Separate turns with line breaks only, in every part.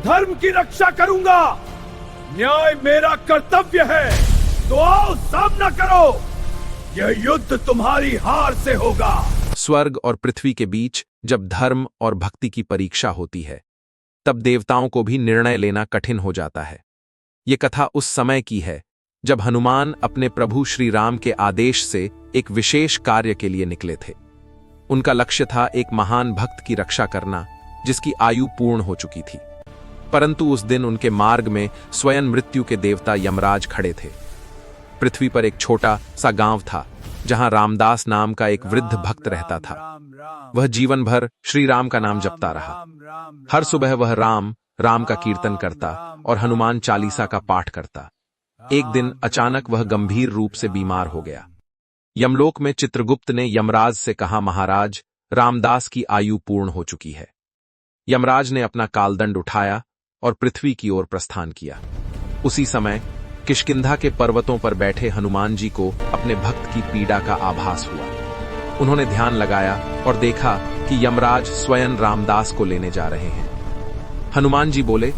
धर्म की रक्षा करूंगा। न्याय मेरा कर्तव्य है, तो आओ सामना करो। यह युद्ध तुम्हारी हार से होगा।
स्वर्ग और पृथ्वी के बीच जब धर्म और भक्ति की परीक्षा होती है, तब देवताओं को भी निर्णय लेना कठिन हो जाता है। ये कथा उस समय की है जब हनुमान अपने प्रभु श्री राम के आदेश से एक विशेष कार्य के लिए निकले थे। उनका लक्ष्य था एक महान भक्त की रक्षा करना, जिसकी आयु पूर्ण हो चुकी थी। परंतु उस दिन उनके मार्ग में स्वयं मृत्यु के देवता यमराज खड़े थे। पृथ्वी पर एक छोटा सा गांव था जहां रामदास नाम का एक वृद्ध भक्त रहता था। वह जीवन भर श्री राम का नाम जपता रहा। हर सुबह वह राम राम का कीर्तन करता और हनुमान चालीसा का पाठ करता। एक दिन अचानक वह गंभीर रूप से बीमार हो गया। यमलोक में चित्रगुप्त ने यमराज से कहा, महाराज, रामदास की आयु पूर्ण हो चुकी है। यमराज ने अपना कालदंड उठाया और पृथ्वी की ओर प्रस्थान किया। उसी समय किष्किंधा के पर्वतों पर बैठे हनुमान जी को अपने भक्त की पीड़ा का आभास हुआ। उन्होंने ध्यान लगाया और देखा कि यमराज स्वयं रामदास को लेने जा रहे हैं। हनुमान जी बोले,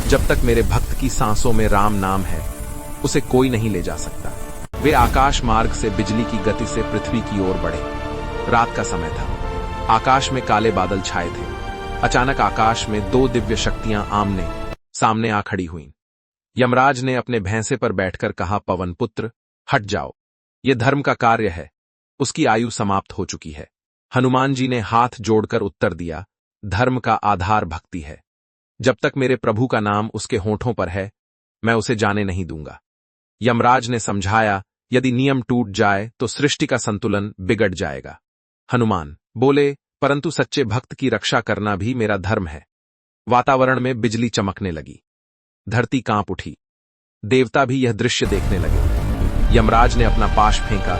जब तक मेरे भक्त की सांसों में राम नाम है, उसे कोई नहीं ले जा सकता। वे आकाश मार्ग से बिजली की गति से पृथ्वी की ओर बढ़े। रात का समय था। आकाश में काले बादल छाए थे। अचानक आकाश में दो दिव्य शक्तियां आमने सामने आ खड़ी हुईं। यमराज ने अपने भैंसे पर बैठकर कहा, पवन पुत्र, हट जाओ, ये धर्म का कार्य है, उसकी आयु समाप्त हो चुकी है। हनुमान जी ने हाथ जोड़कर उत्तर दिया, धर्म का आधार भक्ति है। जब तक मेरे प्रभु का नाम उसके होठों पर है, मैं उसे जाने नहीं दूंगा। यमराज ने समझाया, यदि नियम टूट जाए तो सृष्टि का संतुलन बिगड़ जाएगा। हनुमान बोले, परंतु सच्चे भक्त की रक्षा करना भी मेरा धर्म है। वातावरण में बिजली चमकने लगी। धरती कांप उठी। देवता भी यह दृश्य देखने लगे। यमराज ने अपना पाश फेंका,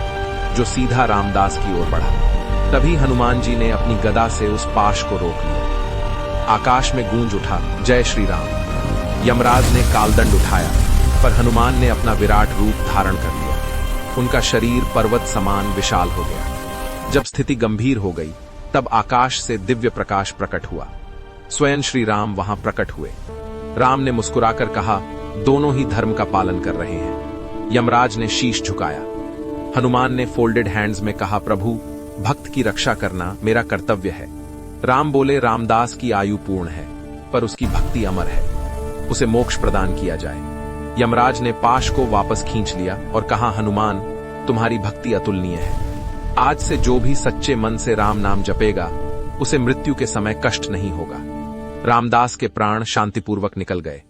जो सीधा रामदास की ओर बढ़ा। तभी हनुमान जी ने अपनी गदा से उस पाश को रोक लिया। आकाश में गूंज उठा, जय श्री राम। यमराज ने कालदंड उठाया, पर हनुमान ने अपना विराट रूप धारण कर लिया। उनका शरीर पर्वत समान विशाल हो गया। जब स्थिति गंभीर हो गई, तब आकाश से दिव्य प्रकाश प्रकट हुआ। स्वयं श्री राम वहां प्रकट हुए। राम ने मुस्कुराकर कहा, दोनों ही धर्म का पालन कर रहे हैं। यमराज ने शीश झुकाया। हनुमान ने फोल्डेड हैंड्स में कहा, प्रभु, भक्त की रक्षा करना मेरा कर्तव्य है। राम बोले, रामदास की आयु पूर्ण है, पर उसकी भक्ति अमर है, उसे मोक्ष प्रदान किया जाए। यमराज ने पाश को वापस खींच लिया और कहा, हनुमान, तुम्हारी भक्ति अतुलनीय है। आज से जो भी सच्चे मन से राम नाम जपेगा, उसे मृत्यु के समय कष्ट नहीं होगा। रामदास के प्राण शांतिपूर्वक निकल गए।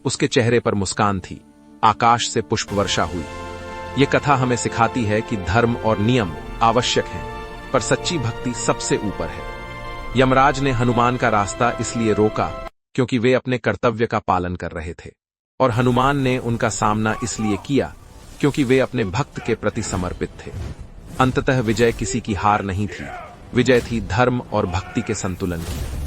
उसके चेहरे पर मुस्कान थी। आकाश से पुष्प वर्षा हुई। ये कथा हमें सिखाती है कि धर्म और नियम आवश्यक हैं, पर सच्ची भक्ति सबसे ऊपर है। यमराज ने हनुमान का रास्ता इसलिए रोका क्योंकि वे अपने कर्तव्य का पालन कर रहे थे, और हनुमान ने उनका सामना इसलिए किया क्योंकि वे अपने भक्त के प्रति समर्पित थे। अंततः विजय किसी की हार नहीं थी, विजय थी धर्म और भक्ति के संतुलन की।